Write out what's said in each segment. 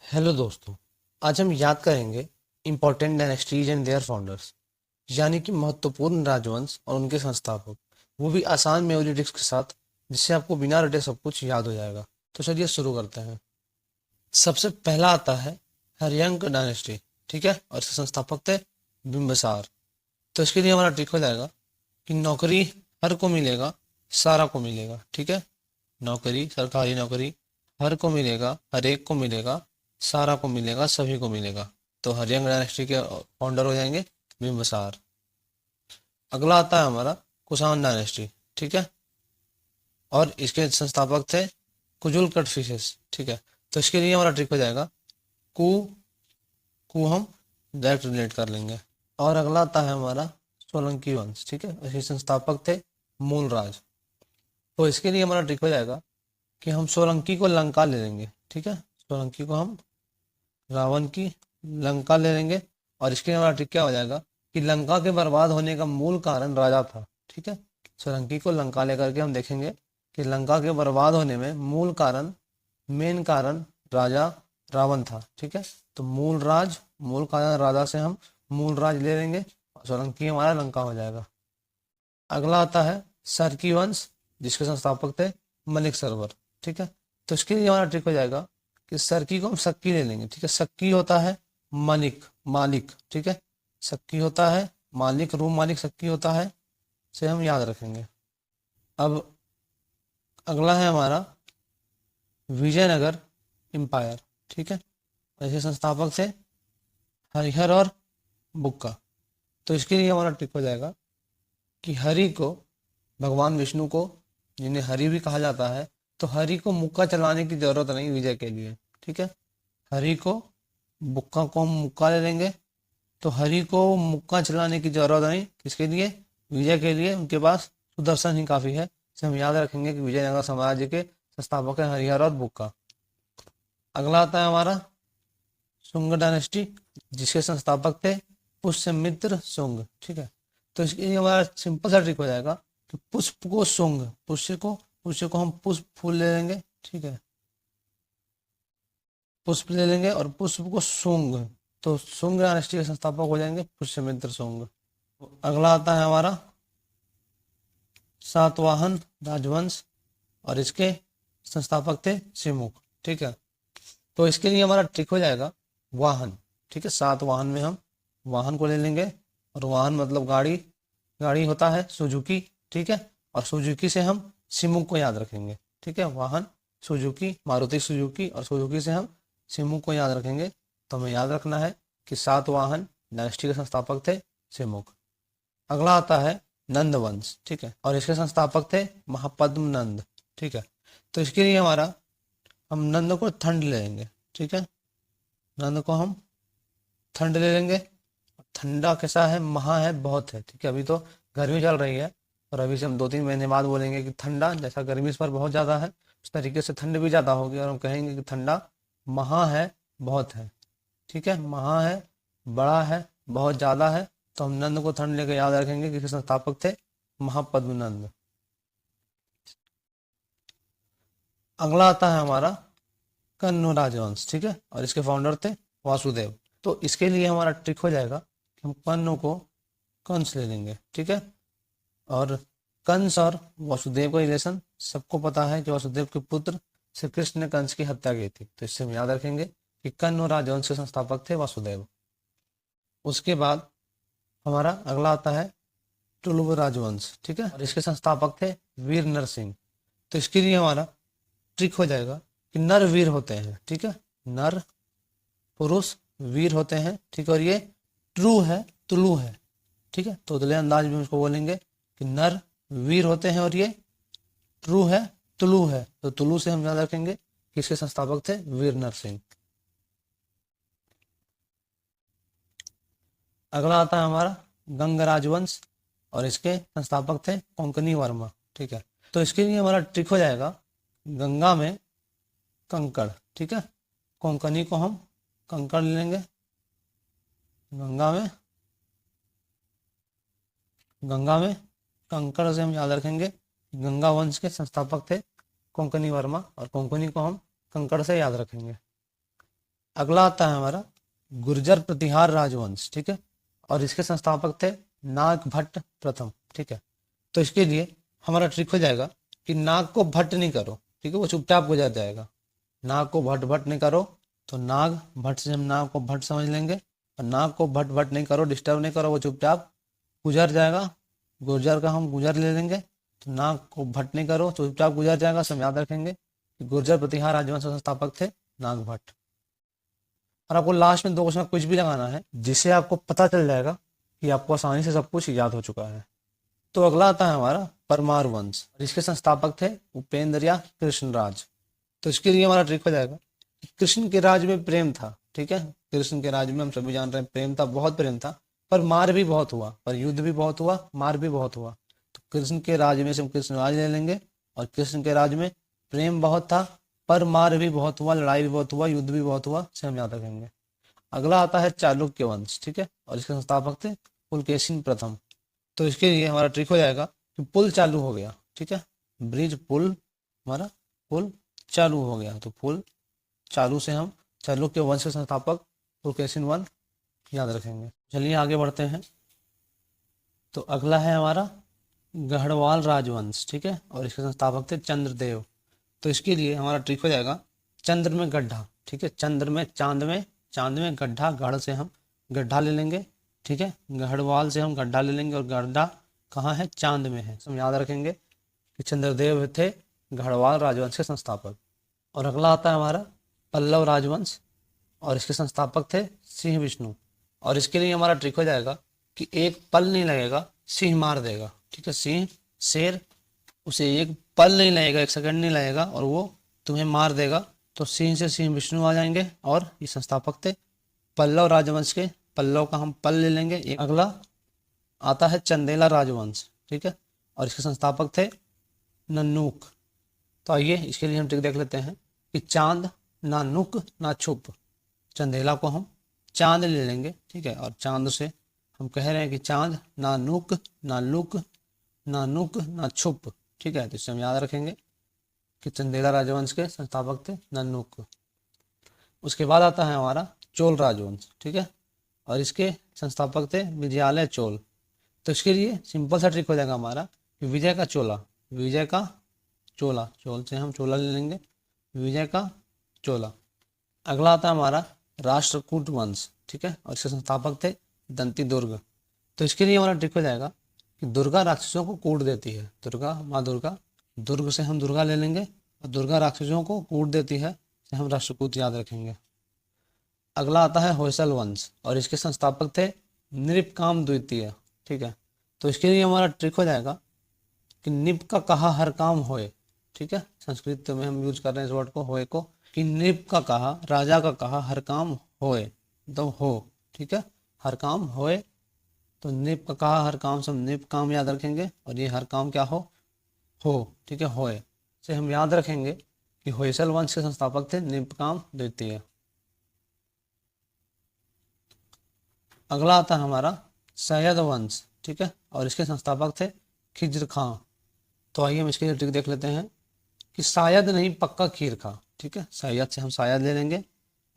Hello दोस्तों। आज हम याद करेंगे important dynasties and their founders, यानी कि महत्वपूर्ण राजवंश और उनके संस्थापक, वो भी आसान मेमोरी के साथ, जिससे आपको बिना रटे सब कुछ याद हो जाएगा। तो चलिए शुरू करते हैं। सबसे पहला आता है हर्यंक डायनेस्टी। ठीक है, और इसके संस्थापक थे बिम्बिसार। तो इसके लिए हमारा ट्रिक हो जाएगा कि नौकरी हर को मिलेगा, सारा को मिलेगा। ठीक है, नौकरी, सरकारी नौकरी हर को मिलेगा, हर एक को मिलेगा, सारा को मिलेगा, सभी को मिलेगा। तो हरियंग डायनेस्टी के फाउंडर हो जाएंगे बिम्बिसार। अगला आता है हमारा कुषाण डायनेस्टी। ठीक है, और इसके संस्थापक थे कुजुल कटफिशेस। ठीक है, तो इसके लिए हमारा ट्रिक हो जाएगा कु कु हम डायरेक्ट रिलेट कर लेंगे। और अगला आता है हमारा सोलंकी वंश। ठीक है, इसके संस्थापक थे मूलराज। तो इसके लिए हमारा ट्रिक हो जाएगा कि हम सोलंकी को लंका ले लेंगे। ठीक है, सोलंकी को हम रावण की लंका ले लेंगे। और इसके हमारा ट्रिक क्या हो जाएगा कि लंका के बर्बाद होने का मूल कारण राजा था। ठीक है, सोलंकी को लंका लेकर के हम देखेंगे कि लंका के बर्बाद होने में मेन कारण राजा रावण था। ठीक है, तो मूल कारण राजा से हम मूल राज ले लेंगे और सोलंकी हमारा लंका हो जाएगा। अगला आता है सरकी वंश, जिसके संस्थापक थे मलिक सरवर। ठीक है, तो इसके लिए हमारा ट्रिक हो जाएगा कि सरकी को हम सक्की ले लेंगे। ठीक है, सक्की होता है मालिक। ठीक है, सक्की होता है मालिक, रूम मालिक सक्की होता है, से हम याद रखेंगे। अब अगला है हमारा विजयनगर एम्पायर। ठीक है, ऐसे संस्थापक थे हरिहर और बुक्का। तो इसके लिए हमारा ट्रिक हो जाएगा कि हरि को, भगवान विष्णु को, जिन्हें हरि भी कहा जाता है, तो हरि को मुक्का चलाने की जरूरत नहीं विजय के लिए। ठीक है, हरि को, बुक्का को हम मुक्का ले लेंगे। तो हरि को मुक्का चलाने की जरूरत नहीं, किसके लिए? विजय के लिए। उनके पास सुदर्शन ही काफी है। इसे हम याद रखेंगे कि विजयनगर साम्राज्य के संस्थापक है हरिहर और बुक्का। अगला आता है हमारा शुंग डायनेस्टी, जिसके संस्थापक थे पुष्यमित्र शुंग। ठीक है, तो इसके लिए हमारा सिंपल सा ट्रिक हो जाएगा कि पुष्प को शुंग, पुष्य को हम पुष्प फूल ले लेंगे। ठीक है, पुष्प ले लेंगे और पुष्प को शुंग, तो शुंग डायनेस्टी के संस्थापक हो जाएंगे पुष्यमित्र शुंग। अगला आता है हमारा सातवाहन राजवंश, और इसके संस्थापक थे सिमुक। ठीक है, तो इसके लिए हमारा ट्रिक हो जाएगा वाहन। ठीक है, सातवाहन में हम वाहन को ले लेंगे, और वाहन मतलब गाड़ी होता है सुजुकी। ठीक है, और सुजुकी से हम सिमुक को याद रखेंगे। ठीक है, वाहन सुजुकी, मारुति सुजुकी, और सुजुकी से हम सिमुक को याद रखेंगे। तो हमें याद रखना है कि सातवाहन डायनेस्टी के संस्थापक थे सिमुक। अगला आता है नंद वंश। ठीक है, और इसके संस्थापक थे महापद्म नंद। ठीक है, तो इसके लिए हमारा, हम नंद को ठंड ले लेंगे। ठीक है, नंद को हम ठंड ले लेंगे। ठंडा कैसा है? महा है, बहुत है। ठीक है, अभी तो गर्मी चल रही है, और अभी से हम 2-3 महीने बाद बोलेंगे कि ठंडा, जैसा गर्मी इस पर बहुत ज़्यादा है उस तरीके से ठंड भी ज़्यादा होगी, और हम कहेंगे कि ठंडा महा है, बहुत है। ठीक है, महा है, बड़ा है, बहुत ज़्यादा है। तो हम नंद को ठंड लेकर याद रखेंगे, किसके संस्थापक थे? महापद्म नंद। अगला आता है हमारा कन्न राजवंश। ठीक है, और इसके फाउंडर थे वासुदेव। तो इसके लिए हमारा ट्रिक हो जाएगा कि हम कन्न को कंस ले लेंगे। ठीक है, और कंस और वासुदेव का रिलेशन सबको पता है कि वासुदेव के पुत्र श्री कृष्ण ने कंस की हत्या की थी। तो इससे हम याद रखेंगे कि कन्न राजवंश के संस्थापक थे वासुदेव। उसके बाद हमारा अगला आता है टुलुव राजवंश। ठीक है, और इसके संस्थापक थे वीर नरसिंह। तो इसके लिए हमारा ट्रिक हो जाएगा कि नर वीर होते हैं। ठीक है, नर पुरुष वीर होते हैं। ठीक है, और ये ट्रू है, तुलु है। ठीक है, तो उतले अंदाज में उसको बोलेंगे कि नर वीर होते हैं और ये ट्रू है, तुलु है। तो तुलु से हम याद रखेंगे कि इसके संस्थापक थे वीर नरसिंह। अगला आता है हमारा गंग राजवंश, और इसके संस्थापक थे कोंकणी वर्मा। ठीक है, तो इसके लिए हमारा ट्रिक हो जाएगा गंगा में कंकड़। ठीक है, कोंकणी को हम कंकड़ ले लेंगे। गंगा में कंकड़ से हम याद रखेंगे गंगा वंश के संस्थापक थे कोंकणी वर्मा, और कोंकणी को हम कंकड़ से याद रखेंगे। अगला आता है हमारा गुर्जर प्रतिहार राजवंश, ठीक है, और इसके संस्थापक थे नाग भट्ट प्रथम, ठीक है। तो इसके लिए हमारा ट्रिक हो जाएगा कि नाग को भट्ट नहीं करो, ठीक है, वो चुपचाप गुजर जाएगा। नाग को भट्ट भट्ट नहीं करो, तो नाग भट्ट से हम नाग को भट्ट समझ लेंगे, और नाग को भट्ट भट्ट नहीं करो, डिस्टर्ब नहीं करो, वो चुपचाप गुजर जाएगा। गुर्जर का हम गुजर ले लेंगे, तो नाग को भट्ट नहीं करो, चुपचाप गुजर जाएगा। सब याद रखेंगे कि गुर्जर प्रतिहार राजवंश के संस्थापक थे नाग भट्ट। और आपको लास्ट में 2 क्वेश्चन कुछ भी लगाना है जिससे आपको पता चल जाएगा कि आपको आसानी से सब कुछ याद हो चुका है। तो अगला आता है हमारा परमार वंश, और इसके संस्थापक थे उपेंद्र या कृष्णराज। तो इसके लिए हमारा ट्रिक हो जाएगा कि कृष्ण के राज में प्रेम था, ठीक है, कृष्ण के राज में हम सभी जान रहे हैं प्रेम था, बहुत प्रेम था, पर मार भी बहुत हुआ, पर युद्ध भी बहुत हुआ, मार भी बहुत हुआ। तो कृष्ण के राज में से हम कृष्ण राज ले लेंगे, और कृष्ण के राज में प्रेम बहुत था, पर मार भी बहुत हुआ, लड़ाई भी बहुत हुआ, युद्ध भी बहुत हुआ, से हम याद रखेंगे। अगला आता है चालुक्य वंश, ठीक है, और इसके संस्थापक थे पुलकेशिन प्रथम। तो इसके लिए हमारा ट्रिक हो जाएगा कि पुल चालू हो गया, ठीक है, ब्रिज पुल, हमारा पुल चालू हो गया, तो पुल चालू से हम चालुक्य वंश के संस्थापक पुलकेशिन वन याद रखेंगे। चलिए आगे बढ़ते हैं। तो अगला है हमारा गढ़वाल राजवंश, ठीक है, और इसके संस्थापक थे चंद्रदेव। तो इसके लिए हमारा ट्रिक हो जाएगा चंद्र में गड्ढा, ठीक है, चंद्र में चांद में गड्ढा, गढ़ से हम गड्ढा ले लेंगे, ठीक है, गढ़वाल से हम गड्ढा ले लेंगे, और गड्ढा कहाँ है, चांद में है। हम याद रखेंगे कि चंद्रदेव थे गढ़वाल राजवंश के संस्थापक। और अगला आता है हमारा पल्लव राजवंश, और इसके संस्थापक थे सिंह विष्णु। और इसके लिए हमारा ट्रिक हो जाएगा कि एक पल नहीं लगेगा, सिंह मार देगा, ठीक है, सिंह शेर, उसे एक पल नहीं लगेगा, 1 सेकंड नहीं लगेगा, और वो तुम्हें मार देगा। तो सिंह से सिंह विष्णु आ जाएंगे, और ये संस्थापक थे पल्लव राजवंश के। पल्लव का हम पल ले लेंगे। अगला आता है चंदेला राजवंश, ठीक है, और इसके संस्थापक थे नन्नूक। तो आइए इसके लिए हम ट्रिक देख लेते हैं कि चांद ना नुक ना छुप, चंदेला को हम चांद ले लेंगे, ठीक है, और चांद से हम कह रहे हैं कि चांद ना नुक ना लुक ना नुक ना छुप, ठीक है। तो इससे हम याद रखेंगे कि चंदेला राजवंश के संस्थापक थे नन्नूक। उसके बाद आता है हमारा चोल राजवंश, ठीक है, और इसके संस्थापक थे विजयालय चोल। तो इसके लिए सिंपल सा ट्रिक हो जाएगा हमारा कि विजय का चोला, विजय का चोला, चोल से हम चोला ले लेंगे, विजय का चोला। अगला आता है हमारा राष्ट्रकूट वंश, ठीक है, और इसके संस्थापक थे दंती दुर्ग। तो इसके लिए हमारा ट्रिक हो जाएगा कि दुर्गा राक्षसों को कूट देती है, दुर्गा माँ दुर्गा, दुर्ग से हम दुर्गा ले लेंगे, और दुर्गा राक्षसों को कूट देती है, से हम राष्ट्रकूट याद रखेंगे। अगला आता है होयसल वंश, और इसके संस्थापक थे नृपकाम द्वितीय, ठीक है। तो इसके लिए हमारा ट्रिक हो जाएगा कि निप का कहा हर काम होए, ठीक है, संस्कृत में हम यूज कर रहे हैं इस वर्ड को, होए को, कि निप का कहा, राजा का कहा हर काम होए, तो हो, ठीक है, हर काम होए। तो निप का कहा हर काम से हम निप काम याद रखेंगे, और ये हर काम क्या हो, ठीक है, होए, से हम याद रखेंगे कि होयसल वंश के संस्थापक थे निपकाम द्वितीय। अगला आता है हमारा सैयद वंश, ठीक है, और इसके संस्थापक थे खिज्र खां। तो आइए हम इसके लिए ट्रिक देख लेते हैं कि शायद नहीं पक्का खीर खा, ठीक है, सैयद से हम शायद ले लेंगे,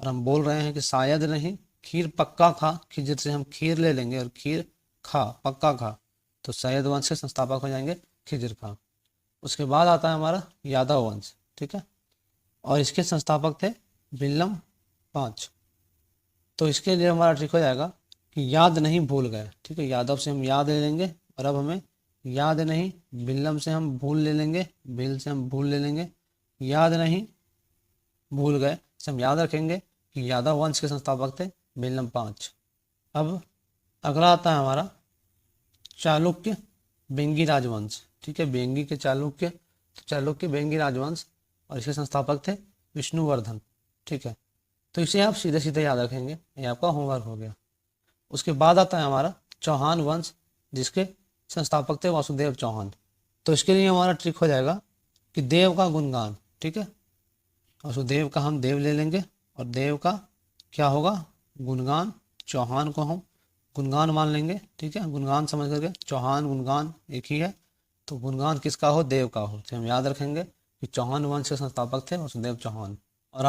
और हम बोल रहे हैं कि शायद नहीं खीर पक्का खा, खिज्र से हम खीर ले लेंगे, और खीर खा पक्का खा। तो सैयद वंश के संस्थापक हो जाएंगे खिज्र खां। उसके बाद आता है हमारा यादव वंश, ठीक है, और इसके संस्थापक थे बिल्लम पांच। तो इसके लिए हमारा ट्रिक हो जाएगा कि याद नहीं भूल गए, ठीक है, यादव से हम याद ले लेंगे, और अब हमें याद नहीं, बिल्लम से हम भूल ले लेंगे, बिल से हम भूल ले लेंगे, याद नहीं भूल गए से हम याद रखेंगे कि यादव वंश के संस्थापक थे बिल्लम पांच। अब अगला आता है हमारा चालुक्य बेंगी राजवंश, ठीक है, बेंगी के चालुक्य, तो चालुक्य बेंगी राजवंश, और इसके संस्थापक थे विष्णुवर्धन, ठीक है। तो इसे आप सीधे सीधे याद रखेंगे, ये आपका होमवर्क हो गया। उसके बाद आता है हमारा चौहान वंश, जिसके संस्थापक थे वासुदेव चौहान। तो इसके लिए हमारा ट्रिक हो जाएगा कि देव का गुणगान, ठीक है, वासुदेव का हम देव ले लेंगे, और देव का क्या होगा गुणगान, चौहान को हम गुणगान मान लेंगे, ठीक है, गुणगान समझ करके, चौहान गुणगान एक ही है, तो गुणगान किसका हो, देव का हो, तो हम याद रखेंगे कि चौहान वंश के संस्थापक थे वासुदेव चौहान। और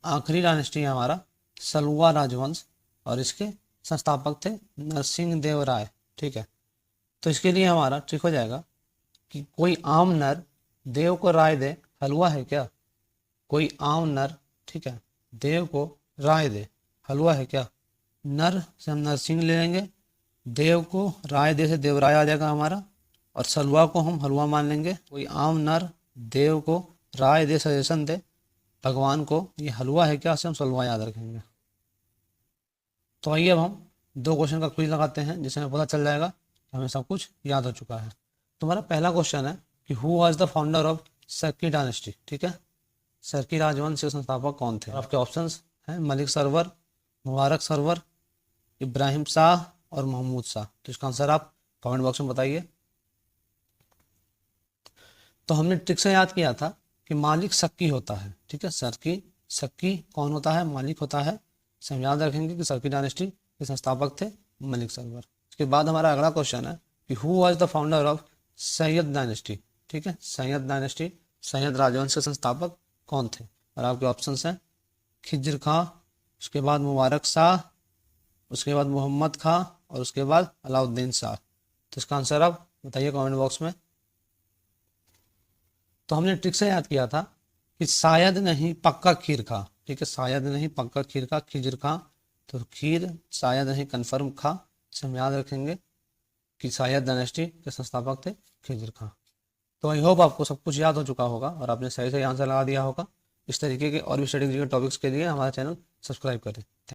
आखिरी डायनेस्टी है हमारा सलुवा राजवंश और इसके संस्थापक थे नरसिंह देव राय। ठीक है, तो इसके लिए हमारा ट्रिक हो जाएगा कि कोई आम नर देव को राय दे, हलवा है क्या? कोई आम नर, ठीक है, देव को राय दे, हलवा है क्या? नर से हम नरसिंह ले लेंगे, देव को राय दे से देवराय आ जाएगा हमारा, और सलवा को हम हलवा मान लेंगे। कोई आम नर देव को राय दे, सजेशन दे भगवान को, ये हलवा है क्या से हम सलवा याद रखेंगे। तो आइए अब हम 2 क्वेश्चन का क्विज लगाते हैं जिससे हमें पता चल जाएगा कि हमें सब कुछ याद हो चुका है। तुम्हारा पहला क्वेश्चन है कि who was the founder of cerci dynasty. ठीक है, सर्की राजवंश के संस्थापक कौन थे? आपके ऑप्शंस हैं मलिक सरवर, मुबारक सरवर, इब्राहिम शाह और महमूद शाह। तो इसका आंसर आप कमेंट बॉक्स में बताइए। तो हमने ट्रिक से याद किया था कि मालिक सक्की होता है। ठीक है, सर्की सक्की कौन होता है? मालिक होता है। से हम याद रखेंगे कि सर्की डायनेस्टी के संस्थापक थे मलिक सरवर। इसके बाद हमारा अगला क्वेश्चन है कि who was the founder of Syed dynasty. ठीक है, सैयद डायनेस्टी, सैयद राजवंश के संस्थापक कौन थे? और आपके ऑप्शंस हैं खिज्र खां, उसके बाद मुबारक शाह, उसके बाद मोहम्मद खां और उसके बाद अलाउद्दीन शाह। तो इसका आंसर आप बताइए कमेंट बॉक्स में। तो हमने ट्रिक से याद किया था कि शायद नहीं पक्का खीर खा। ठीक है, शायद नहीं पक्का खीर खा, खिज्र खां। तो खीर शायद नहीं कन्फर्म खा से हम याद रखेंगे कि शायद डायनेस्टी के संस्थापक थे खिज्र खां। तो आई होप आपको सब कुछ याद हो चुका होगा और आपने सही सही आंसर लगा दिया होगा। इस तरीके के और भी स्टडी के टॉपिक्स के लिए हमारा चैनल सब्सक्राइब करें।